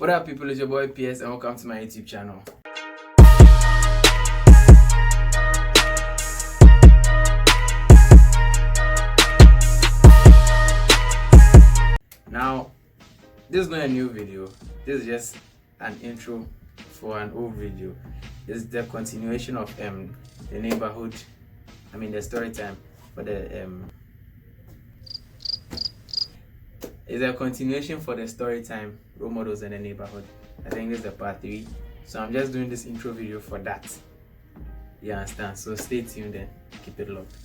What up, people? It's your boy PS, and welcome to my YouTube channel. Now, this is not a new video. This is just an intro for an old video. It's the continuation of the neighborhood. I mean the story time for the It's a continuation for the story time role models in the neighborhood. I think this is the part 3. So I'm just doing this intro video for that. You understand? So stay tuned and keep it locked.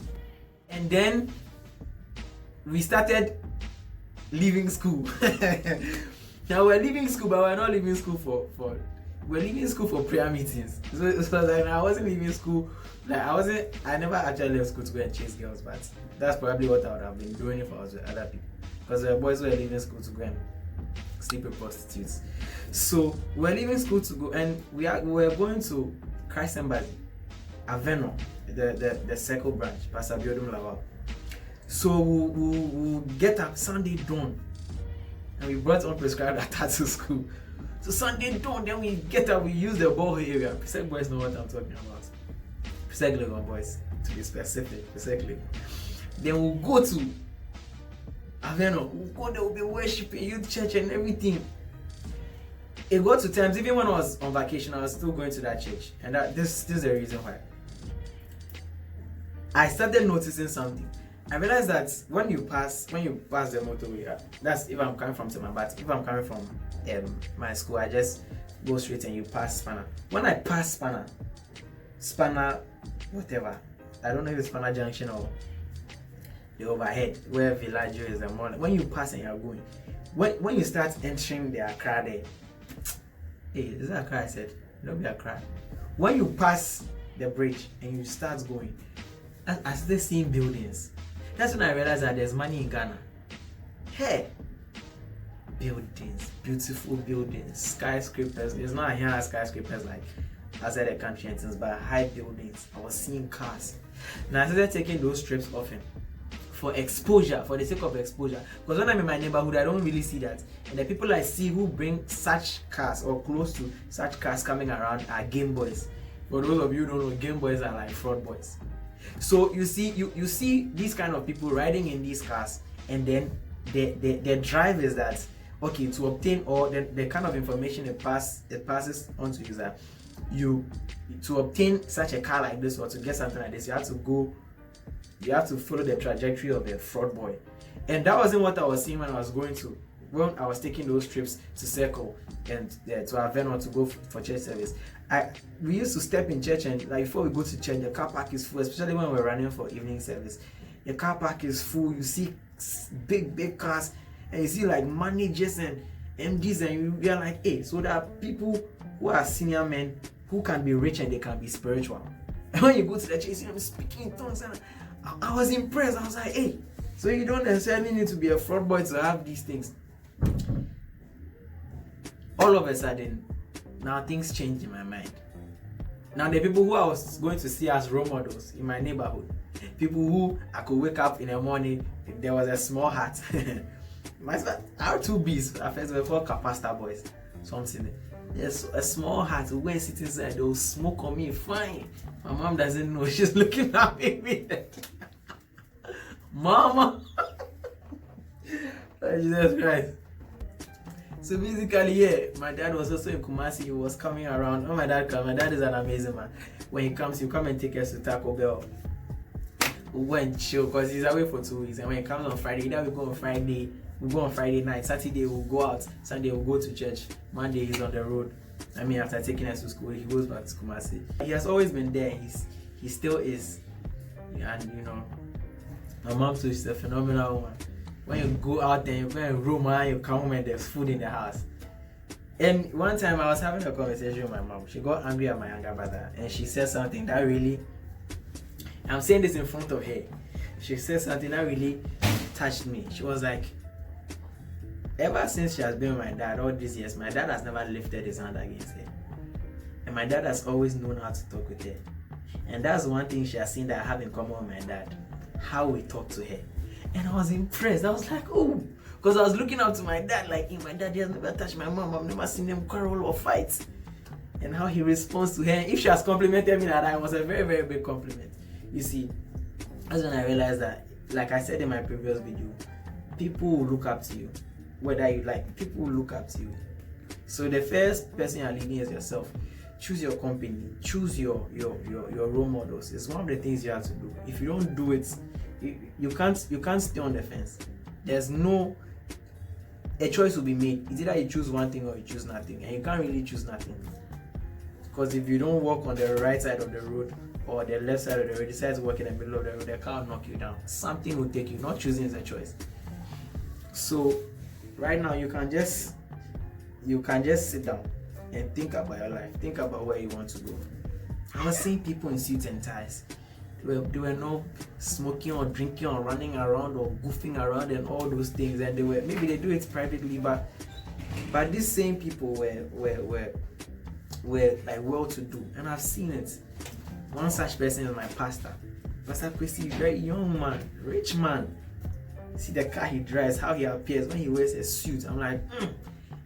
And then we started leaving school. Now we're leaving school, but we're not leaving school we're leaving school for prayer meetings. So like I wasn't leaving school. Like I never actually left school to go and chase girls, but that's probably what I would have been doing if I was with other people. Because the boys were leaving school to go and sleep with prostitutes. So we're leaving school to go, and we're going to Christ Embassy, Aveno, the Circle branch, Pastor Biodum Lawal. So we'll get up Sunday dawn, and we brought unprescribed attire to school. So Sunday dawn, then we get up, we use the ball area. Presec boys know what I'm talking about. Presec Legon boys, to be specific. Presec Legon. Then we'll go to Aveno. We'll go there, we'll be worshiping, youth church and everything. It got to times, even when I was on vacation, I was still going to that church. And this is the reason why. I started noticing something. I realized that when you pass the motorway, that's if I'm coming from Tema, but if I'm coming from my school, I just go straight and you pass Spanner. When I pass Spanner, whatever, I don't know if it's Spanner Junction or the overhead where Villaggio is the morning. When you pass and you're going, when you start entering the Accra there, hey, is that Accra? I said, don't be Accra. When you pass the bridge and you start going, I started seeing buildings. That's when I realized that there's money in Ghana. Hey, buildings, beautiful buildings, skyscrapers. It's not here skyscrapers like outside the country and things, but high buildings. I was seeing cars. Now I started taking those trips often for exposure, for the sake of exposure. Because when I'm in my neighborhood, I don't really see that. And the people I see who bring such cars or close to such cars coming around are Game Boys. For those of you who don't know, Game Boys are like fraud boys. So you see these kind of people riding in these cars, and then the drive is that okay, to obtain or the kind of information it passes on to you is that to obtain such a car like this or to get something like this, you have to follow the trajectory of a fraud boy. And that wasn't what I was seeing when I was taking those trips to Circle and to Aveno to go for church service. We used to step in church, and like before we go to church, the car park is full, especially when we're running for evening service. The car park is full. You see big cars, and you see like managers and MDs, and you are like, hey, so there are people who are senior men who can be rich and they can be spiritual. And when you go to the church, you see them speaking in tongues, and I was impressed. I was like, hey, so you don't necessarily need to be a fraud boy to have these things. All of a sudden, now things changed in my mind. Now the people who I was going to see as role models in my neighborhood, people who I could wake up in the morning, if there was a small hut. My R2Bs, at first we were called capacitor boys, something. There's a small hut, we went sitting inside, they'll smoke on me, fine. My mom doesn't know, she's looking at me. Mama! Jesus Christ. So basically, yeah, my dad was also in Kumasi. He was coming around. Oh, my dad is an amazing man. When he comes, he'll come and take us to Taco Bell. We go and chill because he's away for 2 weeks. And when he comes on Friday, either we go on Friday night. Saturday we'll go out. Sunday we'll go to church. Monday he's on the road. I mean, after taking us to school, he goes back to Kumasi. He has always been there. He still is. And you know, my mom too is a phenomenal woman. When you go out there, you go and roam and you come home and there's food in the house. And one time I was having a conversation with my mom. She got angry at my younger brother and she said something that really, I'm saying this in front of her. She said something that really touched me. She was like, ever since she has been with my dad all these years, my dad has never lifted his hand against her. And my dad has always known how to talk with her. And that's one thing she has seen that I have in common with my dad. How we talk to her. And I was impressed. I was like, oh, Because I was looking up to my dad, like, my dad has never touched my mom. I've never seen them quarrel or fight. And how he responds to her. If she has complimented me like that, it was a very, very big compliment. You see, that's when I realized that, like I said in my previous video, people will look up to you. Whether you like, people will look up to you. So the first person you're leading is yourself. Choose your company, choose your role models. It's one of the things you have to do. If you don't do it, you can't stay on the fence. There's no, a choice will be made. It's either you choose one thing or you choose nothing, and you can't really choose nothing. Because if you don't walk on the right side of the road or the left side of the road, you decide to walk in the middle of the road, the car will knock you down. Something will take you. Not choosing is a choice. So right now you can just sit down and think about your life. Think about where you want to go. I was seeing people in suits and ties. They were not smoking or drinking or running around or goofing around and all those things. And maybe they do it privately, but these same people were like well-to-do, and I've seen it. One such person is my pastor. Pastor Christy, very young man, rich man. See the car he drives, how he appears when he wears a suit. I'm like,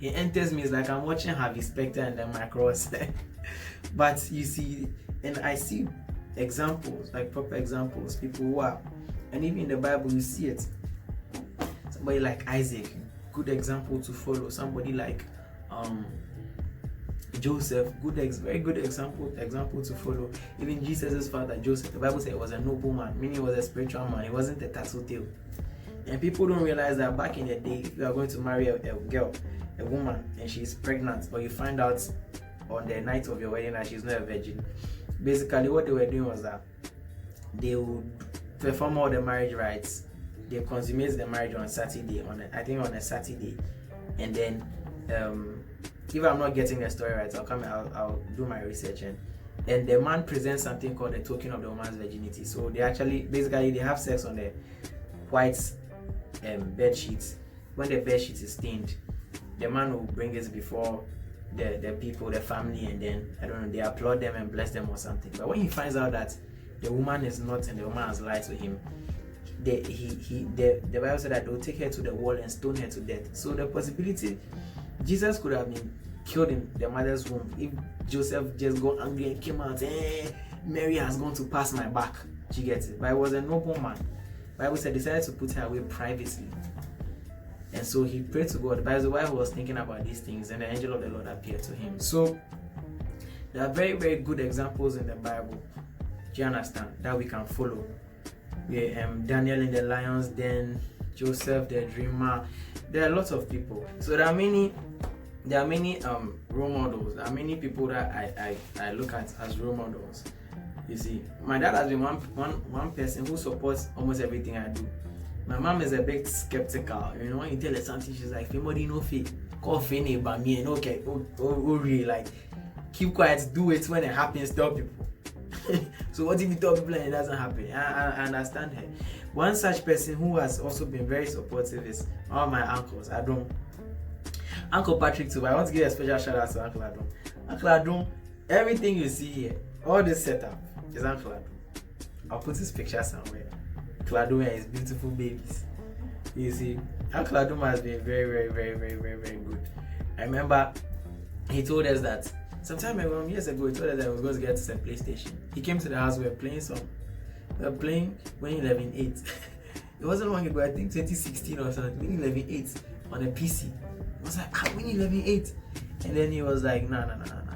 It enters me. It's like I'm watching Harvey Specter and then my cross. But you see, and I see examples, like proper examples, people who are, and even in the Bible you see it. Somebody like Isaac, good example to follow. Somebody like Joseph, very good example to follow. Even Jesus' father Joseph, the Bible said, was a noble man, meaning he was a spiritual man. He wasn't a tattletale. And people don't realize that back in the day, if you are going to marry a woman, and she's pregnant, or you find out on the night of your wedding that she's not a virgin, basically what they were doing was that they would perform all the marriage rites. They consummate the marriage on Saturday, on a Saturday, and then if I'm not getting the story right, I'll do my research, and the man presents something called the token of the woman's virginity. So they have sex on the white bed sheets. When the bed sheet is stained, the man will bring it before the people, the family, and then they applaud them and bless them or something. But when he finds out that the woman is not and the woman has lied to him, the Bible said that they'll take her to the wall and stone her to death. So the possibility, Jesus could have been killed in the mother's womb if Joseph just got angry and came out, Mary has gone to pass my back. She gets it. But he was a noble man. The Bible said decided to put her away privately. And so he prayed to God. By the way, he was thinking about these things, and the angel of the Lord appeared to him. So there are very, very good examples in the Bible, do you understand, that we can follow. Daniel in the lion's den, Joseph the dreamer. There are lots of people. So there are many role models. There are many people that I look at as role models. You see, my dad has been one person who supports almost everything I do. My mom is a bit skeptical. When you tell her something, she's like, "Family no fake, call fame by me and okay, really like keep quiet, do it when it happens, tell people." So what if you tell people and it doesn't happen? I understand her. One such person who has also been very supportive is all my uncles. Uncle Patrick too. I want to give a special shout out to Uncle Adom. Uncle Adom, everything you see here, all this setup is Uncle Adom. I'll put his picture somewhere. Uncle Adom and his beautiful babies. You see, Uncle Adom has been very, very, very, very, very, very good. I remember he told us that sometime years ago, he told us that he was going to get us a PlayStation. He came to the house, we were playing Winning 11-8. It wasn't long ago, I think 2016 or something, Winning 11-8 on a PC. I was like, Winning 11-8. And then he was like, no.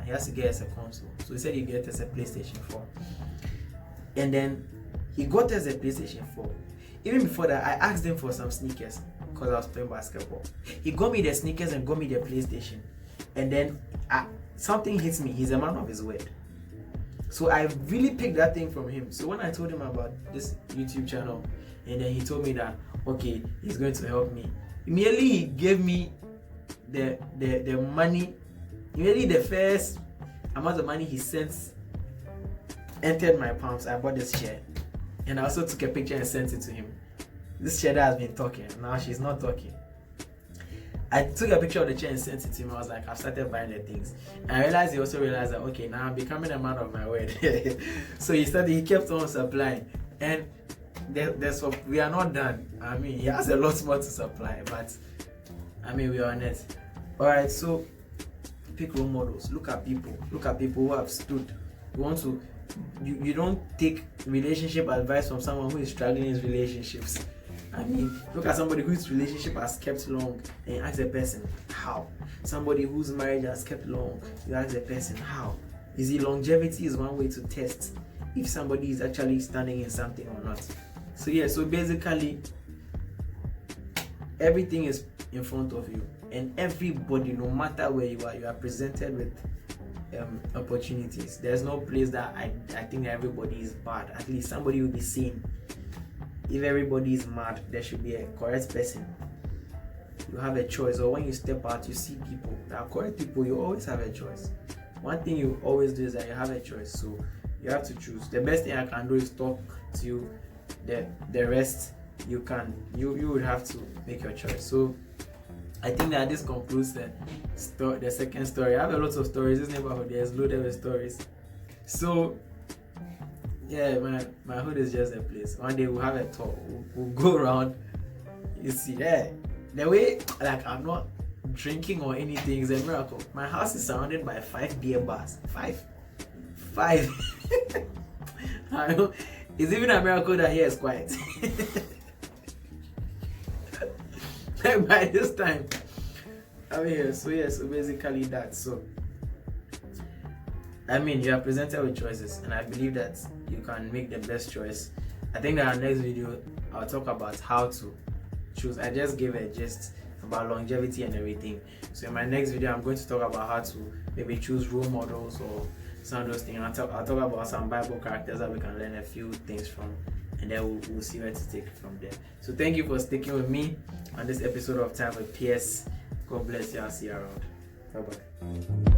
He has to get us a console. So he said he'd get us a PlayStation 4. And then he got us a PlayStation 4. Even before that, I asked him for some sneakers because I was playing basketball. He got me the sneakers and got me the PlayStation. And then something hits me. He's a man of his word. So I really picked that thing from him. So when I told him about this YouTube channel, and then he told me that, okay, he's going to help me. Immediately he gave me the money. Immediately the first amount of money he sent entered my palms. I bought this chair. And I also took a picture and sent it to him. This chair that has been talking. Now she's not talking. I took a picture of the chair and sent it to him. I was like, I've started buying the things. And I realized he also realized that, okay, now I'm becoming a man of my word. So he kept on supplying. And we are not done. I mean, he has a lot more to supply, but I mean, we are on it. All right, so pick role models. Look at people who have stood. You don't take relationship advice from someone who is struggling in his relationships. I mean, look at somebody whose relationship has kept long and ask the person how. Somebody whose marriage has kept long, you ask the person how. Is it longevity is one way to test if somebody is actually standing in something or not. So yeah, so basically everything is in front of you, and everybody, no matter where you are presented with opportunities. There's no place that I think everybody is bad. At least somebody will be sane. If everybody is mad, there should be a correct person. You have a choice, or when you step out, you see people that are correct people. You always have a choice. One thing you always do is that you have a choice, so you have to choose. The best thing I can do is talk to you. The rest you would have to make your choice. So I think that this concludes the second story. I have a lot of stories. This neighborhood is loaded with stories. So yeah, my hood is just a place. One day we'll have a tour. We'll go around. You see, yeah, the way like I'm not drinking or anything is a miracle. My house is surrounded by 5 beer bars. Five. I know. It's even a miracle that here is quiet. By this time, I mean, so basically that. So I mean, you are presented with choices, and I believe that you can make the best choice. I think that our next video, I'll talk about how to choose. I just gave a gist about longevity and everything. So in my next video, I'm going to talk about how to maybe choose role models or some of those things. I'll talk about some Bible characters that we can learn a few things from, and then we'll see where to take it from there. So thank you for sticking with me on this episode of Time with PS. God bless you. I'll see you around. Bye bye.